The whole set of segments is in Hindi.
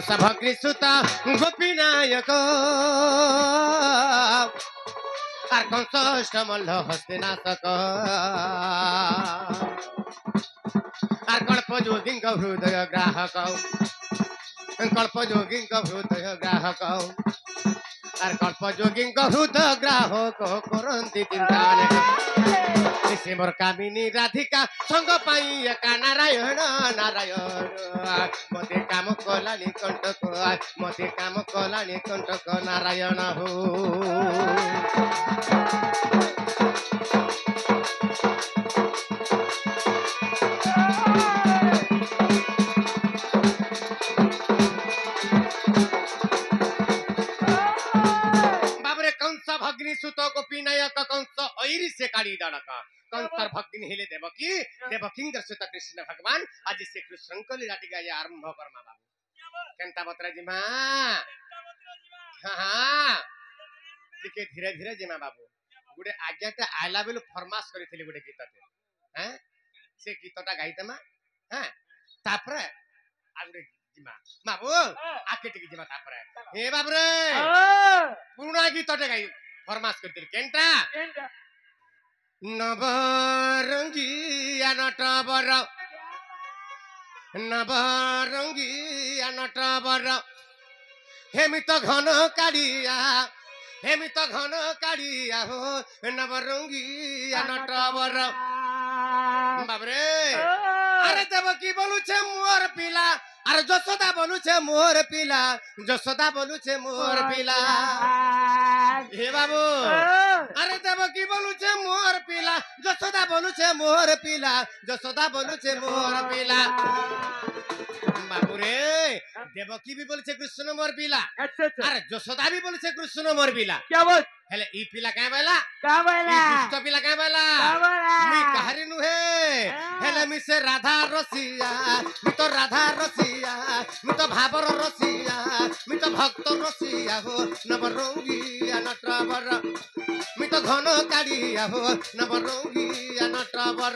सभकृसुता गोपीनायक আর কংসষ্টমল্ল হস্তিনাশক আর কল্পযোগীঙ্ক হৃদয় গ্রাহক কল্পযোগীঙ্ক হৃদয় গ্রাহক আর কল্পযোগীঙ্ক হৃদয় গ্রাহক করন্তি চিন্তা অনেক সে মোর কামিনী রাধিকা সঙ্গ পাই একা নারায়ণ নারায়ণ মতে কাম কলানি কণ্টক মতে কাম কলানি কণ্টক নারায়ণ হো भग्नि सुत गोपी नायक कंस ऐरी से काड़ी दड़क कंसर भग्नि हेले देवकी देवकींद्र सुत कृष्ण भगवान आज से कृष्ण को लीला टिका आरंभ करमा बाबू केंता बत्रा जिमा हां टिके धीरे धीरे जिमा बाबू गुडे आज्ञाटा आइला बेलु फरमास करिथिली गुडे गीतते हैं से गीतटा गाइतमा हैं तापरे आगुडे जिमा बाबू आके टिके जिमा तापरे हे बाबू रे पुराना गीतटे गाइ फरमास करते केंटा नवरंगिया नटवर नवरंगिया नटवर हेमित घन काड़िया हो नवरंगिया नटवर बाबरे अरे देवकी बोलू छे मोर पिला अरे जसोदा बोलू छे मोर पिला जसोदा बोलू छे मोर पिला हे बाबू अरे देवकी बोलू छे मोर पिला जसोदा बोलू छे मोर पिला जसोदा बोलू छे मोर पिला बाबू रे देवकी भी बोलू छे कृष्ण मोर पिला अरे जसोदा भी बोलू छे कृष्ण मोर पिला क्या बोल हेले ई पिला काय बोला ई दुष्ट पिला काय बोला मी कहारी नु हे हेले मी से राधा रसिया मी तो राधा रसिया मी तो भाबर रसिया मी तो भक्त रसिया हो नवरंगिया नटवर मी तो घन काड़िया हो नवरंगिया नटवर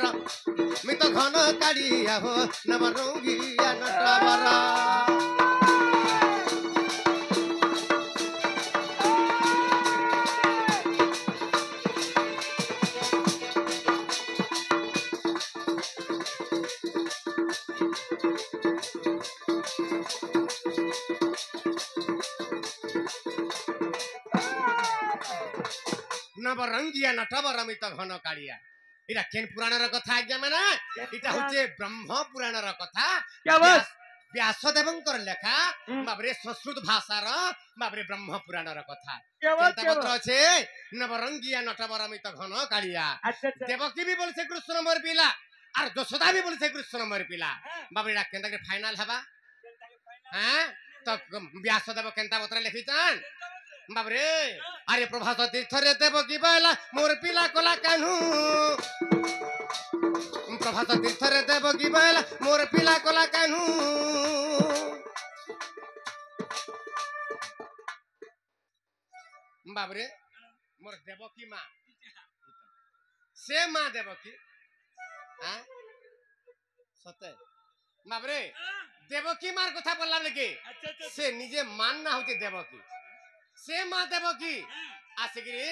मी तो घन काड़िया हो नवरंगिया नटवर नवरंगिया नटवर अमित घन काड़िया इटा केन पुराण कथा आज्ञा माना इटा होचे ब्रह्म पुराण कथा क्या बात व्यासदेवंकर लेखा बाबरे संस्कृत भाषार बाबरे ब्रह्म पुराण कथा क्या बात पत्र छे नवरंगिया नटवर अमित घन काड़िया देवकी भी बोलছে कृष्ण मोर पिला और जशोदा भी बोलছে कृष्ण मोर पिला बाबरे इटा केनता के फाइनल हबा हां तो व्यासदेव केनता पत्र लिखितन बाबरे अरे प्रभात तीर्थ रे देवकी बोला मोर पिला कोला कान्हू प्रभात तीर्थ रे देवकी बोला मोर पिला कोला कान्हू बाबरे मोर देवकी मां से मां देवकी हां सते बाबरे देवकी मार कथा बोलला लेके से निजे मान ना होती देवकी से मां देवकी आसिगिरी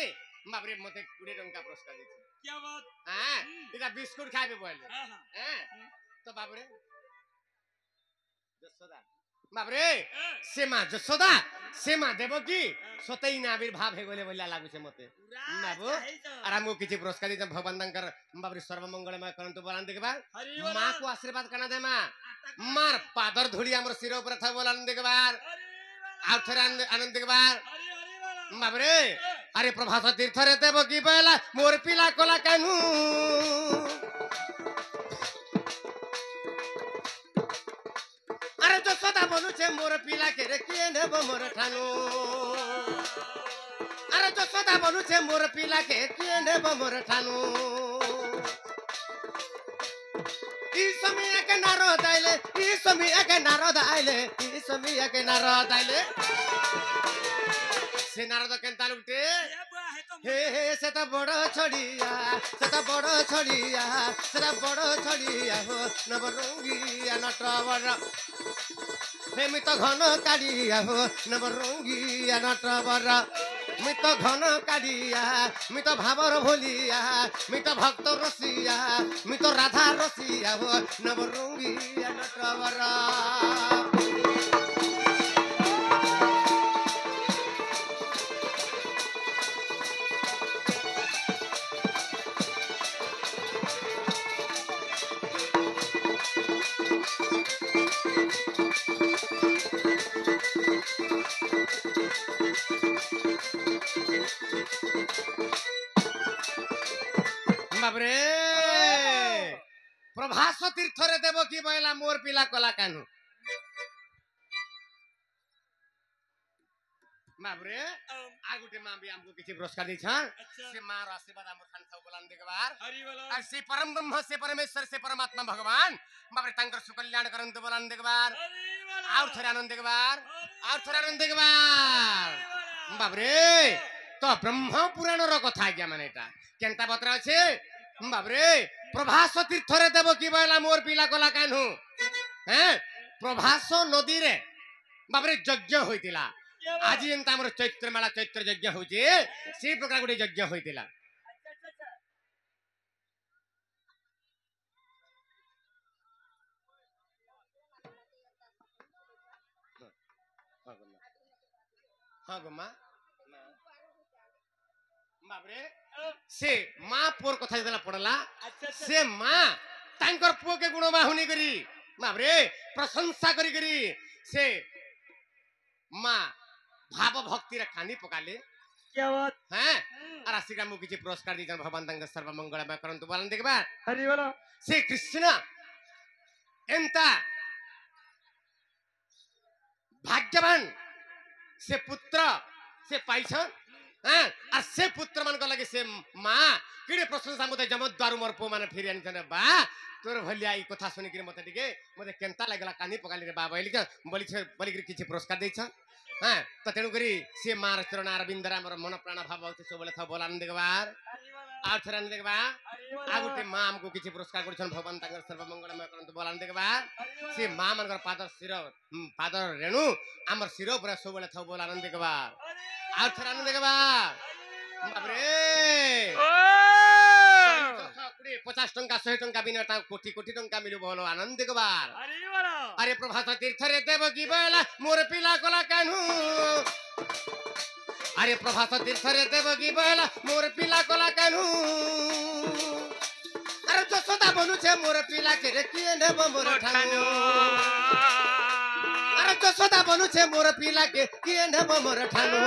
बाबरे मते 20 टंका पुरस्कार देछि क्या बात हां इटा बिस्कुट खाबे बोले हां तो बाबरे जसोदा बाबरे से मां जसोदा से मां देवकी सतई ना आविर्भाव हे गोले बोला लागु छे मते बाबू आरा मु किछि पुरस्कार दिते भगवान दंकर बाबरे सर्वमंगलमय करंतु बोलान देखबा मां को आशीर्वाद कना दे मार पादर धुड़ी हमर सिर ऊपर था बोलान देखबा आउ थरे आनंद देखबा बाबरे अरे प्रभात तीर्थ रे देवकी बोला मोर पिला कोला कान्हू अरे जसोदा बोलू छे मोर पिला के रे के नेब मोर ठानु अरे जसोदा बोलू छे मोर पिला के नेब मोर ठानु ई समय के नारद आइले ई समय के नारद आइले ई समय के नारद आइले से नारद केनता लुटे हे हे से तो बड़ छड़िया हो नवरंगिया नटवर मी तो घन कालिया हो नवरंगिया नटवर मी तो घन कालिया मी तो भावर भोलिया मी तो भक्त रसिया मी तो राधा रसिया हो नवरंगिया नटवर बाबरे प्रभास तीर्थ रे देव की बयला मोर पिला कला कान्हू बाबरे आ गुटे मां भी हमको किसी पुरस्कार दी छन से मां रो आशीर्वाद हमर खान थाउ बोलान देखबार हरि बोलो और से परम ब्रह्म से परमेश्वर से परमात्मा भगवान बाबरे तांकर सुकल्याण करन तो बोलान देखबार हरि बोलो और थोड़ा आनंद देखबार बाबरे तो ब्रह्म पुराण रो कथा क्या माने एटा केनता बतरा छे बाबरे प्रभास तीर्थ रे देव की बयला मोर पिला कला कान्हू हैं प्रभास नदी रे बाबरे यज्ञ होइतिला आज एंता हमर चैत्र मेला चैत्र यज्ञ होजे से प्रकार गुटे यज्ञ होइतिला हां गम्मा बाबरे से मां पोर कथा जला पड़ला से मां तांकर पुओ के गुण बाहुनी करी बाबरे प्रशंसा करी से मां भाव भक्ति रे खानी पकाले क्या बात हैं और आशिका मु किछि पुरस्कार दी जन भगवान तंग सर्व मंगलमय करंतु बोलन देखबा हरि बोलो से कृष्ण एंता भाग्यवान से पुत्र से पाइछन हैं और से पुत्र मन को लगे से मां किडे प्रशंसा मते जमद्वार मोर पो माने फिरि आनि बा तोर भलिया ई कथा सुनि कि मते टिके मते केनता लागला कानी पकाली रे बाबा बोली किछि पुरस्कार दै छ हां तो तेनु करी से मार चरण अरविंद राम मन प्राण भाव होते सब बोले था बोलान देखबार और थरन देखबा आगुटे मां हमको किछि पुरस्कार करछन भगवान तांगर सर्व मंगलमय करंतु बोलान देखबार से मां मनकर पादर रेणु हमर सिर ऊपर सब बोले था बोलान देखबार और थरन देखबार बाप रे ओ 50 टंका 100 टंका बिना कोटी कोटी टंका मिलु बोलो आनंद देखबार अरे प्रभात तीर्थ रे देव की बेला मोर पिला कला कान्हू अरे प्रभात तीर्थ रे देव की बेला मोर पिला कला कान्हू अरे जसोदा बनू छे मोर पिला के रे किए नेब मोर ठानु अरे जसोदा बनू छे मोर पिला के किए नेब मोर ठानु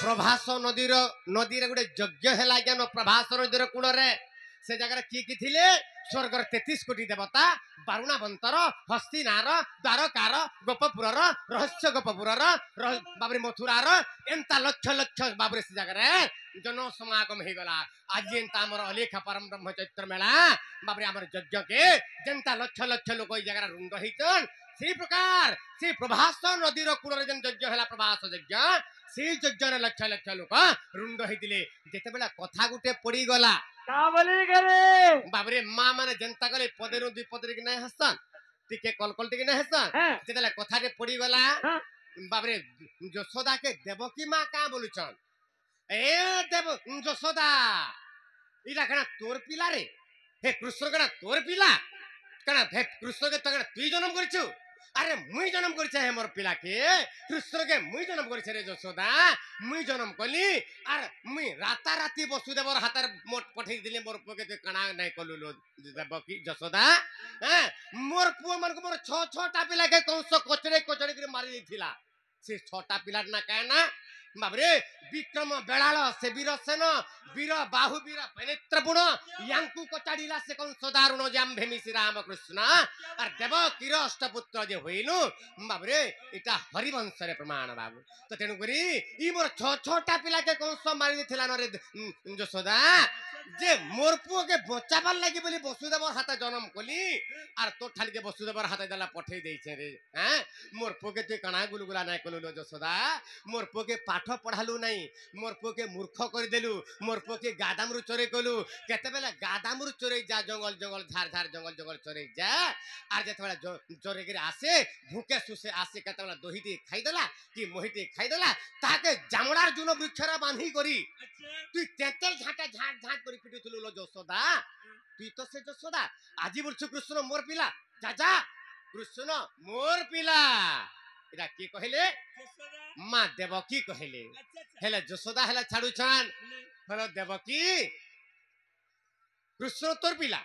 प्रभास नदीर गोटे यज्ञ है ज्ञान प्रभास नदीर कूल से जगह किए थिले स्वर्गर 33 कोटी देवता बारुणा बंतर हस्तिनार द्वारकार गोपपुर रहस्य गोपपुर बाबरे मथुरार एंता लक्ष लक्ष बाबरे से जगह जन समागम हो गला आज एंता हमर अलेख परम ब्रह्म चैत्र मेला बाबरे हमर यज्ञ के जेंता लक्ष लक्ष लोग ई जगह रुंड होइतन से प्रकार से प्रभास नदीर कूल जेन यज्ञ है प्रभास यज्ञ से यज्ञ लक्ष लक्ष लोक रुंड होइतिले जेते बेला कथा गुटे पड़ी गला का बोली करे बाबरे मां माने जनता गले पदे नु दुई पदे कि नै हसन टिके कलकल टिके नै हसन जेतेला कथा रे पड़ी गला बाबरे यशोदा के देवकी मां का बोलुछन ए देव यशोदा इला कना तोर पिला रे हे कृष्ण कना तोर पिला कना हे कृष्ण के तगड़ा तुई जन्म करछु अरे मुई जन्म करछे हे मोर पिला के कृष्ण के मुई जन्म करछे रे यशोदा मुई जन्म कली अरे मुई राता राती वसुदेवर हातर मोट पठै दिले मोर पुओ के कणा नै कलु लो देवकी यशोदा हैं मोर पुओ मन को मोर 6 पिला के कंस कोचड़े कोचड़े के मारी दिथिला से 6 पिला ना कहना बाबरे विक्रम बेलाल से वीरसेन वीर बाहु वीर पेनेत्रपुण यांकु कोचाड़ीला से कंस दारुण जाम्भेमी श्री राम कृष्ण और देवकीर अष्टपुत्र जे होइनु बाबरे इटा हरिवंश रे प्रमाण बाबू तो तेनु करी ई मोर 6 पिला के कंस मारी दिथिला न रे यशोदा जे मोर पुओ के बचाबार लागि बोली वसुदेवर हाथ जन्म कली और तो ठाली के वसुदेवर हाथ दला पठै दैछे रे हैं मोर पुओ के ते कणा गुलगुला नै कलु लो यशोदा मोर पुओ के পাঠ পড়ালু নাই মোর পুকে মূর্খ করিদেলু মোর পুকে গাদামরু চোরে কলু কেতেবেলে গাদামরু চোরে যা জঙ্গল জঙ্গল ঝাড় ঝাড় জঙ্গল জঙ্গল চোরে যা আর যেতেবেলে চোরে করে আসে ভুকে সুসে আসে কেতেবেলে দহি দিয়ে খাইদেলা কি মহি দিয়ে খাইদেলা তাকে জামড়ার জন্য বৃক্ষরা বাঁধি করি তুই তেতেল ঝাঁটা ঝাঁট ঝাঁট করে পিটুথিলু লো যশোদা তুই তো সে যশোদা আজি বলছু কৃষ্ণ মোর পিলা যা যা কৃষ্ণ মোর পিলা এটা কি কহিলে মা দেবকী কহিলে হেলে যশোদা হেলে ছাড়ুছান হলো দেবকী কৃষ্ণ তোর পিলা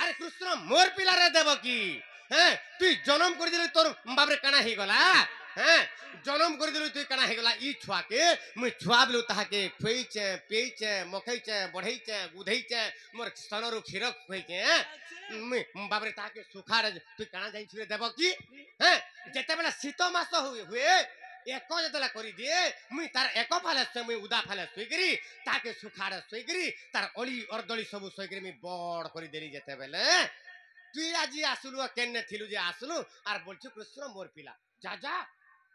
আরে কৃষ্ণ মোর পিলা রে দেবকী হ্যাঁ তুই জন্ম করে দিলি তোর বাপরে কানা হয়ে গলা হ্যাঁ জন্ম করে দিলি তুই কানা হয়ে গলা ই ছুয়াকে মুই ছুয়া বিলু তাহাকে খুইছে পেইছে মখাইছে বঢ়াইছে গুধাইছে মোর স্তনরু ক্ষীর খুইছে মুই বাপরে তাহাকে সুখার তুই কানা যাইছি রে দেবকী হ্যাঁ যেতেবেলে শীত মাস হুয়ে এক যেতলা করি দিয়ে মুই তার এক ফালে মুই উদা ফালে শুইকরি তাকে সুখাড়ে শুইকরি তার অলি অর্দলি সবু শুইকরি মুই বড় করে দেলি যেতেবেলে তুই আজি আসলু কেনে থিলু যে আসলু আর বলছু কৃষ্ণ মোর পিলা যা যা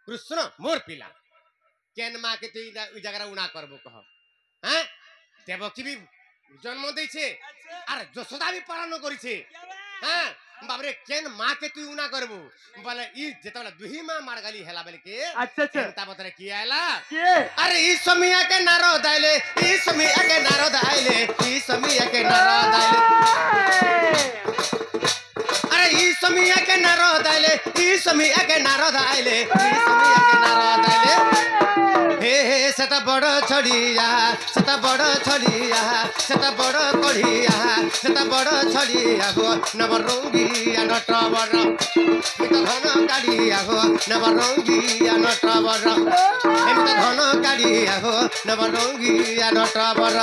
কৃষ্ণ মোর পিলা কেন মাকে তুই ওই জায়গাটা উনা করবো কহ হ্যাঁ দেবকী বি জন্ম দিয়েছে আর যশোদা বি পালন করেছে হ্যাঁ বাবরে কেন মাকে তুই উনা করবো বলে ই যেতবেলে দুহি মা মার গালি হেলা বলে কে আচ্ছা আচ্ছা তা বতরে কি আইলা কে আরে ই সমিয়াকে নারদ আইলে ই সমিয়াকে নারদ আইলে ই সমিয়াকে নারদ আইলে আরে ই সমিয়াকে নারদ আইলে ই সমিয়াকে নারদ আইলে ই সমিয়াকে নারদ আইলে হে হে সেটা বড় ছড়িয়া সেটা বড় ছড়িয়া সেটা বড় কড়িয়া সেটা বড় ছড়িয়া গো নবরঙ্গিয়া নটবর এমিত ধন কাড়িয়া গো নবরঙ্গিয়া নটবর এমিত ধন কাড়িয়া গো নবরঙ্গিয়া নটবর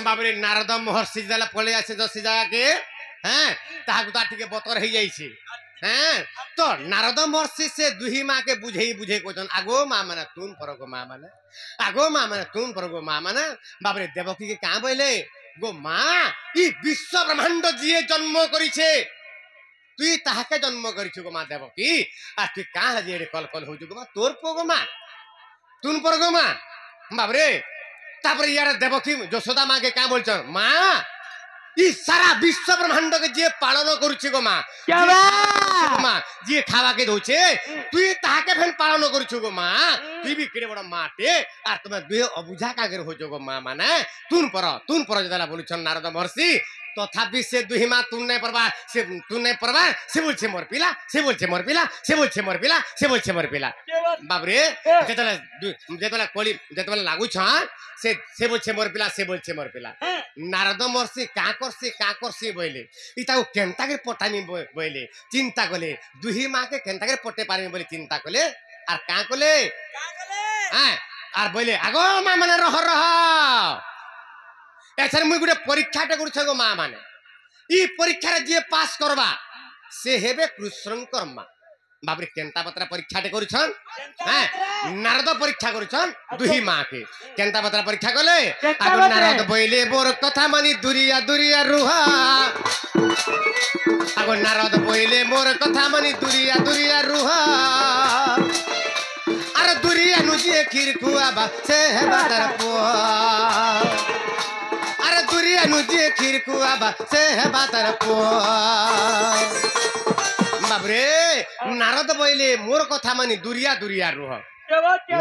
বাবরে নারদ মহর্ষি যেলা পড়ে আছে সে জায়গাকে হ্যাঁ তাহাকে তার থেকে বতর হয়ে যাইছে হ্যাঁ তো নারদ মহর্ষি সে দুহি মাকে বুঝেই বুঝে কইছন আগো মা মানে তুম পরগো মা মানে আগো মা মানে তুম পরগো মা মানে বাবরে দেবকীকে কাঁ বইলে গো মা ই বিশ্ব ব্রহ্মাণ্ড যিয়ে জন্ম করিছে তুই তাহাকে জন্ম করিছু গো মা দেবকী আর তুই কাঁ হাজি এড়ে কল কল হইছু গো মা তোর পগো মা তুম পরগো মা বাবরে তারপরে ইয়ার দেবকী যশোদা মাকে কাঁ বলছ মা ই সারা বিশ্ব ব্রহ্মাণ্ডকে যে পালন করছে গো মা মা যে খাওয়াকে দৌছে তুই তাহাকে ফেন পালন করছু গো মা তুই বি কেড়ে বড় মাটে আর তুমি দুই অবুঝা কাগের হইছ গো মা মানে তুন পর যেটা বলছ নারদ মহর্ষি তথাপি সে দুহি মা তুন নাই পড়বা সে বলছে মোর পিলা সে বলছে মোর পিলা সে বলছে মোর পিলা সে বলছে মোর পিলা বাবরে যেতবেলে লাগুছ সে বলছে মোর পিলা সে বলছে মোর পিলা নারদ মহর্ষি কাঁ করছি বইলে ইতাও কেনতাকে পটামি বইলে চিন্তা কলে দুহি মাকে কেনতাকে পটে পারিমি বলে চিন্তা কলে আর কাঁ কলে হ্যাঁ আর বইলে আগো মা মানে রহ এছাড়া মুই গোটে পরীক্ষাটা করছে গো মা মানে ই পরীক্ষারে যে পাস করবা সে হেবে কৃষ্ণঙ্কর মা বাবরে কেন্তা পত্রা পরীক্ষাটা করছন হ্যাঁ নারদ পরীক্ষা করছন দুহি মাকে কেন্তা পত্রা পরীক্ষা কলে আগো নারদ বইলে বোর কথা মানি দুরিয়া দুরিয়া রুহা আগো নারদ বইলে মোর কথা মানি দুরিয়া দুরিয়া রুহা আর দুরিয়া নুজিয়ে ক্ষীর খুয়াবা সে হেবা তার পুয়া আরে দুরিয়া নুজিয়ে ক্ষীর খুয়াবা সে হেবা তার পুয়া বাবরে নারদ বইলে মোর কথা মানি দুরিয়া দুরিয়া রুহ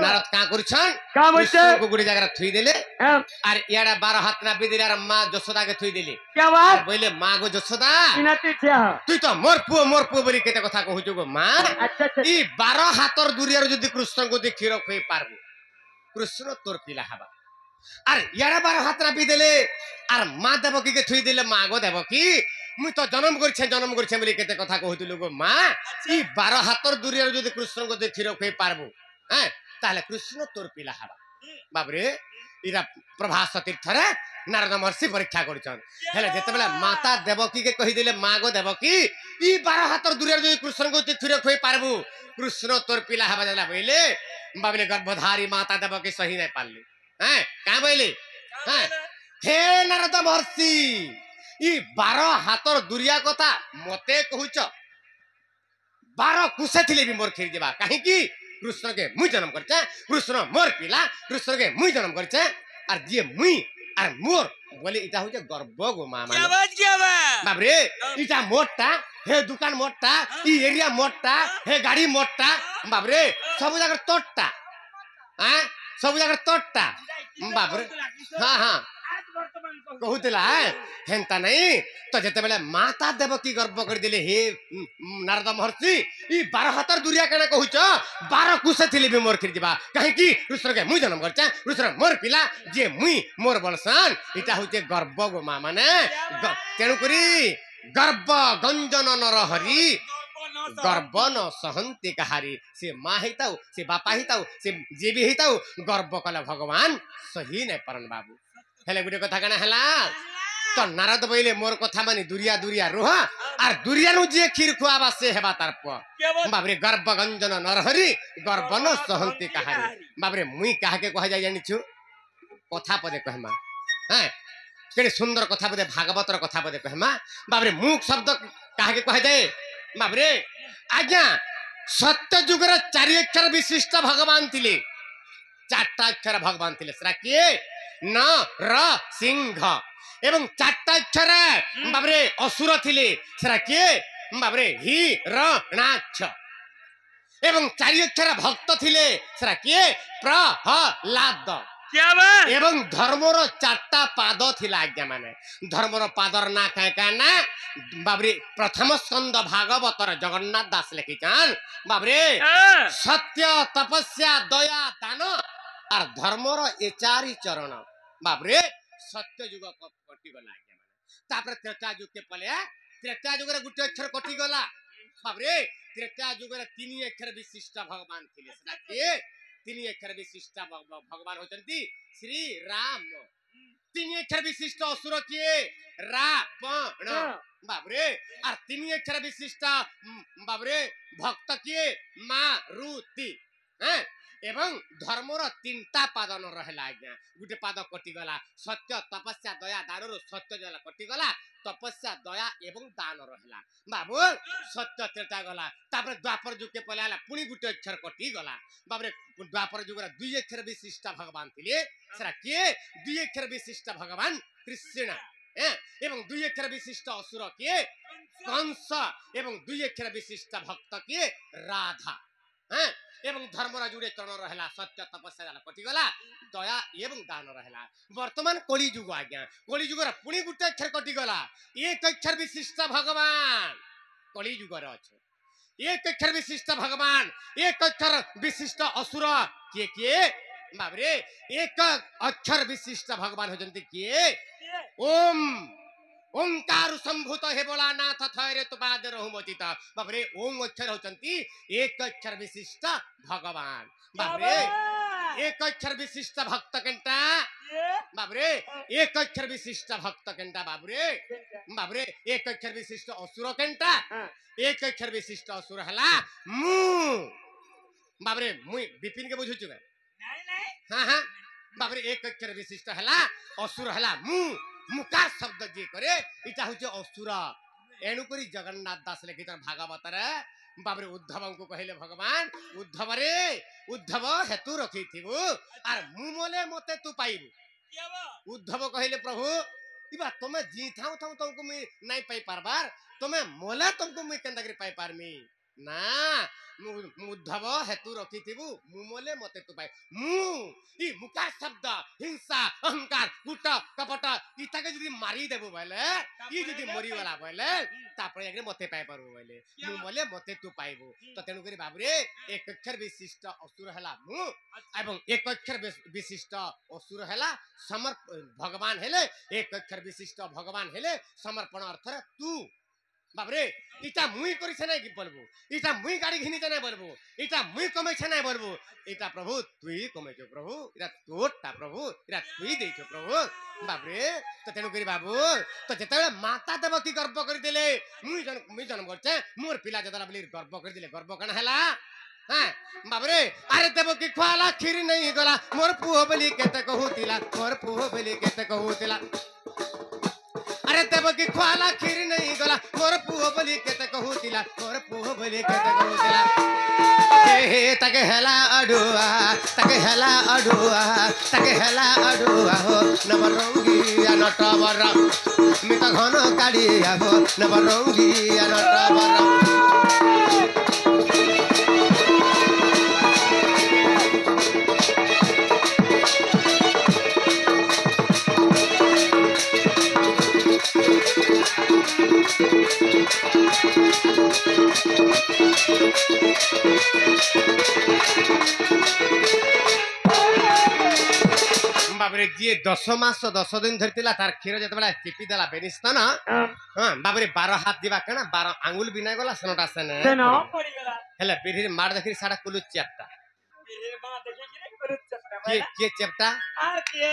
নারদ কাঁ করছন কৃষ্ণকে গুড়ি জায়গা থুই দিলে আর ইয়ারা 12 হাত না বিদিলে আর মা যশোদাকে থুই দিলে বইলে মা গো যশোদা তুই তো মোর পুয় বলি কেতে কথা কহুছু গো মা ই 12 হাতর দুরিয়ার যদি কৃষ্ণকে দি ক্ষীর খুই পারবো কৃষ্ণ তোর পিলা হবা আর ইয়ারা 12 হাত না বিদিলে আর মা দেবকীকে থুই দিলে মা গো দেবকী মুই তো জন্ম করছে বলি কেতে কথা কহুতিলু গো মা ই 12 হাতর দুরিয়ার যদি কৃষ্ণকে দি ক্ষীর খুই পারবো হ্যাঁ তাহলে কৃষ্ণ তোর পিলা হবা বাবরে इरा प्रभास तीर्थरे नारद महर्षि परीक्षा करछन हेले जेते बेला माता देवकी के कहि दिले मां गो देवकी ई 12 हातर दूर जो कृष्ण को तीर्थरे खोई पारबू कृष्ण तोर पिला हबा देला बोले बाबले गर्भधारी माता देवकी सही नहीं पारली हैं का बोले हैं हे नारद महर्षि ई 12 हातर दुरिया कथा मते कहूच 12 कुसे थिले भी मोर खीर जेबा काहे की कृष्ण के मुई जन्म करछे कृष्ण मोर पिला कृष्ण के मुई जन्म करछे और जे मुई और मोर बोले इटा होचे गर्भ गो मां क्या बात बाप रे इटा मोटा हे दुकान मोटा ई एरिया मोटा हे गाड़ी मोटा बाप रे सब जगह तोटा हां सब जगह तोटा बाप रे हां हां कहूतला हेंता नहीं तो जेते बेले माता देवकी गर्भ कर दिले हे नारद महर्षि ई 12 हातर दुरिया केना कहूच 12 कुसे थिले भी मोर खिर दिबा काहे की कृष्ण के मुई जन्म करछा कृष्ण मोर पिला जे मुई मोर बलसान इटा होचे गर्भ गो मां माने तेनु करी गर्भ गंजन नरहरि गर्भ न सहंती कहारी से माँ हिताऊ से बापा हिताऊ से जे भी हिताऊ गर्भ कला भगवान सही नहीं परन बाबू हेले गुटे कथा कना हला तो नारद बोले मोर कथा मानी दुरिया दुरिया रुह और दुरिया नु जे खीर खुआबा से हेबा तारप बाबरे गर्भ गंजन नरहरि गर्भ न सहंती कहारी बाबरे मुई काहे के कह जाय जानि छु कथा पदे कहमा हैं केडे सुंदर कथा पदे भागवतर कथा पदे कहमा बाबरे मुख शब्द काहे के कह जाय बाबरे आज्ञा सत्य जुगर 4 अक्षर विशिष्ट भगवान थिले 4टा अक्षर भगवान थिले सरा के न र सिंह एवं 4टा अक्षर बाबरे असुर थिले सरा के बाबरे ही र नाक्ष एवं 4 अक्षर भक्त थिले सरा के प्रहलाद क्या बात एवं धर्मर 4टा पाद थिला आज्ञा माने धर्मर पादर ना काहे काना बाबरे प्रथम स्कंद भागवतर जगन्नाथ दास लिखिछन बाबरे सत्य तपस्या दया दान और धर्मर ए 4 चरण बाबरे सत्य युग कटि गला आज्ञा माने तापर त्रेता युग के पले त्रेता युग रे गुटे अक्षर कटि गला बाबरे त्रेता युग रे 3 अक्षर विशिष्ट भगवान थिले सदा के 3 अक्षर विशिष्ट भगवान होचंती श्री राम 3 अक्षर विशिष्ट असुर के रावण बाबरे और 3 अक्षर विशिष्ट बाबरे भक्त के मारुति हैं एवं धर्मर 3टा पाद न रहला आज्ञा गुटे पाद कटि गला सत्य तपस्या दया दान रो सत्य जला कटि गला तपस्या दया एवं दान रहला बाबू सत्य त्रेता गला तापर द्वापर युग के पलाला पुनी गुटे अक्षर कटि गला बाबरे द्वापर युग रा 2 अक्षर विशिष्ट भगवान थिले सरा के 2 अक्षर विशिष्ट भगवान कृष्ण एवं 2 अक्षर विशिष्ट असुर के कंस एवं 2 अक्षर विशिष्ट भक्त के राधा हैं एवं धर्मरा जुड़े चरण रहला सत्य तपस्या जाला कटि गला दया एवं दान रहला वर्तमान कली युग आज्ञा कली युग रा पुनी गुटे अक्षर कटि गला एक अक्षर विशिष्ट भगवान कली युग रे अछि एक अक्षर विशिष्ट भगवान एक अक्षर विशिष्ट असुर के बाबरे एक अक्षर विशिष्ट भगवान होजंती के ओम ओंकार संभूत हे बोला नाथ थैरे तो बाद रहु मचित बाबरे ओम अक्षर होचंती एक अक्षर विशिष्ट भगवान बाबरे एक अक्षर विशिष्ट भक्त केंटा बाबरे एक अक्षर विशिष्ट भक्त केंटा बाबरे बाबरे एक अक्षर विशिष्ट असुर केंटा एक अक्षर विशिष्ट असुर हला मु बाबरे मुई विपिन के बुझु चुके नहीं नहीं हां हां बाबरे एक अक्षर विशिष्ट हला असुर हला मु मुका शब्द जे करे इटा होचे असुर एनु करी जगन्नाथ दास लिखित भागवत रे बाबरे उद्धव को कहले भगवान उद्धव रे उद्धव हेतु रखी थिबु आर मु मोले मते तू पाइबु उद्धव कहले प्रभु इबा तमे जी थाउ थाउ तुमको मैं नहीं पाई पारबार तमे मोले तुमको मैं केंदा करी पाई पारमी ना उद्धव हेतु रखी थिबु मु मोले मते तू पाई मु ई मुका शब्द हिंसा अहंकार कुट कपट इता के जदी मारी देबो बोले ई जदी मरी वाला बोले तापर एकरे मते पाई पारबो बोले मु मोले मते तू पाइबो तो तेनु करी बाबरे एक अक्षर विशिष्ट असुर हला मु एवं एक अक्षर विशिष्ट असुर हला समर्प भगवान हेले एक अक्षर विशिष्ट भगवान हेले समर्पण अर्थ रे तू বাবরে এটা মুই করিছে নাই কি বলবো, এটা মুই গাড়ি ঘিনিছে নাই বলবো, এটা মুই কমাইছে নাই বলবো, এটা প্রভু তুই কমাইছো প্রভু, এটা তোরটা প্রভু, এটা তুই ଦେଇছো প্রভু। বাবরে তো তেণু করি বাবু তো যেତେବେଳେ মাতা দেব কি গর্ব করে দিলে মুই জন্ম করছে মোর পিলা যেତେବେଳେ বলি গর্ব করে দিলে গর্ব কাଣା ହେଲା হ্যাঁ বাবরে আরে দেব কি খোয়ালা କ୍ଷୀରି ନେଇ ଗଲା মোর পুଅ ବୋଲି କେତେ କହୁଥିଲା, মোর ପୁଅ ବୋଲି କେତେ କହୁଥିଲା, अरे देव की ख्वाला खीर नहीं गला मोर पुओ बोली केते कहूतिला, मोर पुओ बोली केते कहूतिला, हे तके हेला अडुआ, तके हेला अडुआ, तके हेला अडुआ हो नवरंगी नटवर मित घन काढ़िया हो नवरंगी नटवर। बाबरे जी 10 मास 10 दिन धरतिला तार क्षीर जेतबेला चिपी देला बेनिस्तन हां बाबरे 12 हाथ दिबा कना 12 आंगुल बिना गला सनटा सने पड़ी गला हेले बिरहिर मार देखि साडा कुलु चेपटा ये मां देखे कि नहीं करू चपटा के चेपटा आ के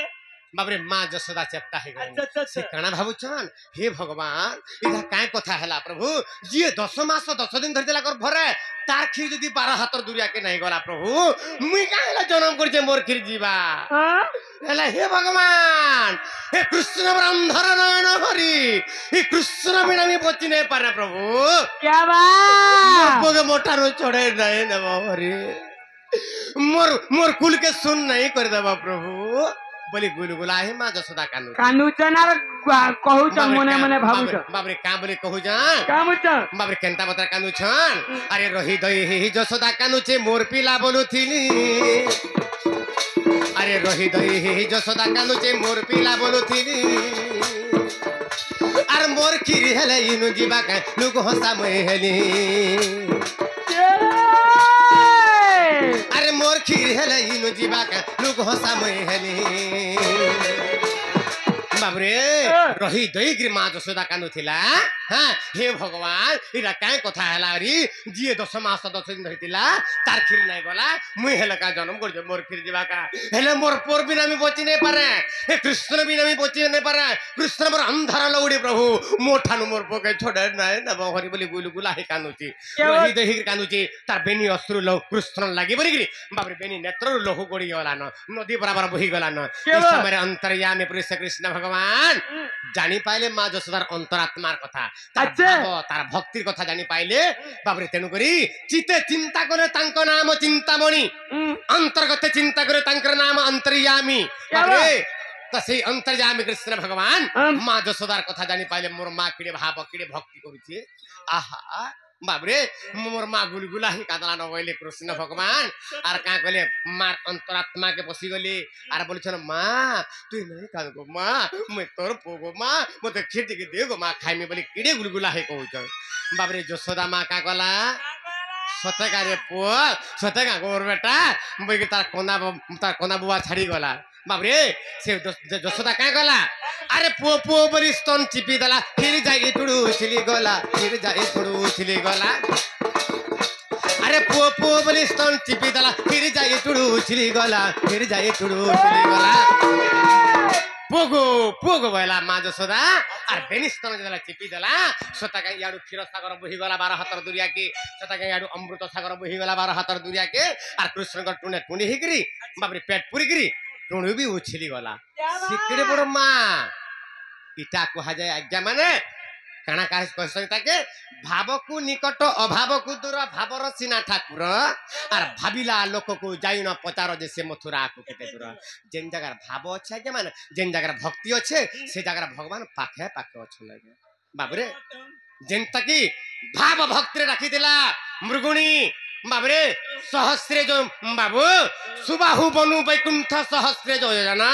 बाबरे मां जसोदा चेपटा हे गई अच्छा से काना भाबुछन हे भगवान इधा काय कथा हैला प्रभु जी 10 मास 10 दिन धरतिला कर भरे तार खीर जदी 12 हाथर दुरिया के नहीं गला प्रभु मुई काहेला जन्म करजे मोर खीर जीवा हां हेला हे भगवान हे कृष्ण ब्रह्मधर नयन हरि हे कृष्ण बिना मी बची नहीं पारे प्रभु क्या बात मोर मोटा रो चढ़े नहीं देव हरि मोर मोर कुल के सुन नहीं कर देव प्रभु बोली गुलगुला हे मां जसोदा कानू कानू चनार कहू छ मने मने भाबू छ बाबरे का बोली कहू जान कामू छ बाबरे केंता बता कानू छन अरे रही दई हे जसोदा कानू छे मोर पिला बोलुथिनी, अरे रही दई हे जसोदा कानू छे मोर पिला बोलुथिनी, अरे मोर खीरी हेले इनु जीवा का लोग हंसा मई हेली, अरे मोर खीर हेले इनु जीवा का लोग हंसा मई हेली, बाबरे रही दई गिर मां जसोदा कानू थिला हां हे भगवान इरा काय कथा हैला री जी 10 मास 10 दिन धरतिला तार खीर नहीं गला मुई हेले का जन्म कर मोर खीर जीवा का हेले मोर पोर बिना मी बची नहीं पारे, हे कृष्ण बिना मी बची नहीं पारे, कृष्ण मोर अंधार लौड़ी प्रभु मोठानु मोर पोके छोड़े नहीं नब हरि बोली गुलगुला हे कानुची रही दही कानुची तार बेनी अश्रु लहू कृष्ण लागी बोली गिरी बाबरे बेनी नेत्र लहू गड़ी गला न नदी बराबर बही गला न इस समय अंतर्यामी पुरुष कृष्ण भगवान जानी पाइले मां जसोदार अंतरात्मार कथा तार भक्तिर कथा जानी पाइले बाबरे तेनु करी चिते चिंता करे तांको नाम चिंतामणि अंतर्गत चिंता करे तांकर नाम अंतर्यामी बाबरे तो से अंतर्यामी कृष्ण भगवान मां जसोदार कथा जानी पाइले मोर मां किडे भाव किडे भक्ति करूची आहा बाबरे मोर मां गुलगुला ही कादला नवैले कृष्ण भगवान आर का कहले मार अंतरात्मा के बसी गले आर बोलछन मां तू नहीं कान गो मां मैं तोर पोगो मां मते खीर के दे गो मां खाइमे बोली किडे गुलगुला हे कहू छ बाबरे जसोदा मां का कहला सतेका रे पो सतेका गोर बेटा बोली तार कोना बुआ छाड़ी गला बाबरे से जसोदा का गला अरे पो पो बरी स्तन चिपी दला फिर जाई टुडू छिली गला फिर जाई टुडू छिली गला अरे पो पो बरी स्तन चिपी दला फिर जाई टुडू छिली गला फिर जाई टुडू छिली गला पोगो पोगो भला मां जसोदा आर बेनिस्तन जला चिपी दला सता का याडू क्षीर सागर बही गला 12 हाथर दुरिया के सता का याडू अमृत सागर बही गला 12 हाथर दुरिया के आर कृष्ण का टुने टुनी हिकरी बाबरे पेट पूरी गिरी टुणु भी उछली गला सिकड़े बड़ मां इटा कहा जाए आज्ञा माने काना काहे कहसता के भाव को निकट अभाव को दूर भावर सीना ठाकुर आर भाबिला लोक को जाई न पचार जे से मथुरा को केते दूर जेन जगह भाव अछि आज्ञा माने जेन जगह भक्ति अछि से जगह भगवान पाखे पाखे अछि लागे बाबरे जेन तकी भाव भक्ति राखी दिला मृगुणी बाबरे सहस्रे जो बाबू सुबाहु बनु वैकुंठ सहस्रे जो योजना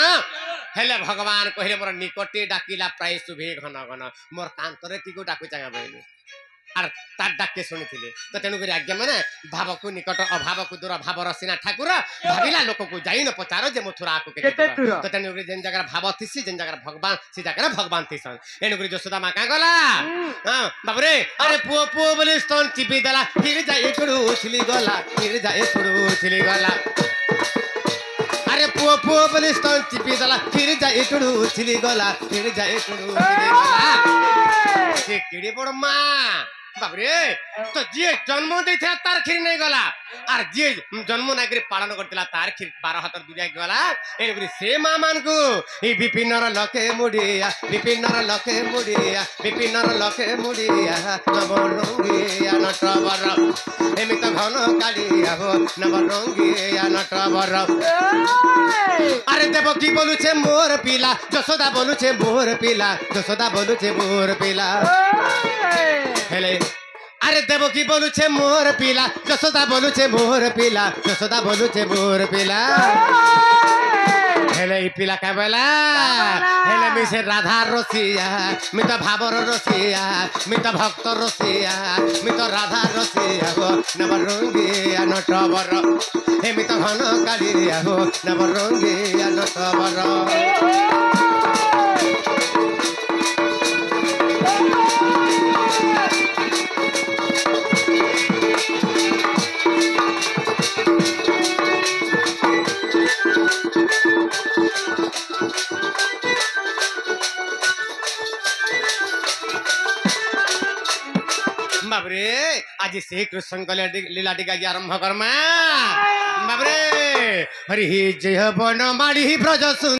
हेले भगवान कहले मोर निकटे डाकिला प्राय शुभे घन घन मोर कांतरे की को डाकु चागा बोले আর তার ডাকে শুনিଥିଲେ তো তেণুকরি আজ্ঞା মানে ভাবকু নিকট অভাবকু দূর ভাবর সিনা ঠাকুর ভাবিলা ଲୋକକୁ ଯାଇ ନ ପଚାର ଯେ ମଥୁରା ଆକୁ କେତେ ଦୂର? ତ ତେଣୁକରି ଯେନ୍ ଜାଗାରେ ଭାବ ଥିସି ଯେନ୍ ଜାଗାରେ ଭଗବାନ ସେ ଜାଗାରେ ଭଗବାନ ଥିସନ୍ ଏଣୁକରି ଯଶୋଦା ମା କାଁ ଗଲା ହଁ ବାବୁରେ ଆରେ ପୁଅ ପୁଅ ବୋଲି ସ୍ତନ ଚିପି ଦେଲା ଫିର ଯାଇ ଏକଡୁ ଉଛିଲି ଗଲା ଫିର ଯାଇ ଏକଡୁ ଉଛିଲି ଗଲା আরে পুয়ো পুয়ো বলে স্তন চিপি দেলা ফির যায় একটু উছলি গলা ফির যায় একটু উছলি গলা সে কেড়ে বড় মা বাবরে তো যে জন্ম দিয়েছিল তার ক্ষীর নেই গলা আর যে জন্ম না করে পালন করতেলা তার ক্ষীর 12 হাতের দুরিয়া গলা এরকম সে মা মানকু এই বিপিনর লকে মুড়িয়া বিপিনর লকে মুড়িয়া বিপিনর লকে মুড়িয়া নবরঙ্গিয়া নটবর এমিত ঘন কালিয়া হো নবরঙ্গিয়া নটবর আরে দেব কি বলুছে মোর পিলা যশোদা বলুছে মোর পিলা যশোদা বলুছে মোর পিলা হেলে আরে দেব কি বলুছে মোর পিলা যশোদা বলুছে মোর পিলা যশোদা বলুছে মোর পিলা হেলে এই পিলা কেবলা হেলে মিছে রাধার রসিয়া মিত ভাবর রসিয়া মিত ভক্ত রসিয়া মিত রাধার রসিয়া গো নবরঙ্গিয়া নটবর হেমিত ঘন কালিয়া গো নবরঙ্গিয়া নটবর বাবরে আজি শ্রীকৃষ্ণ লীলা টিকা আরম্ভ করমা বাবরে হরি জয় বন মাড়ি ব্রজ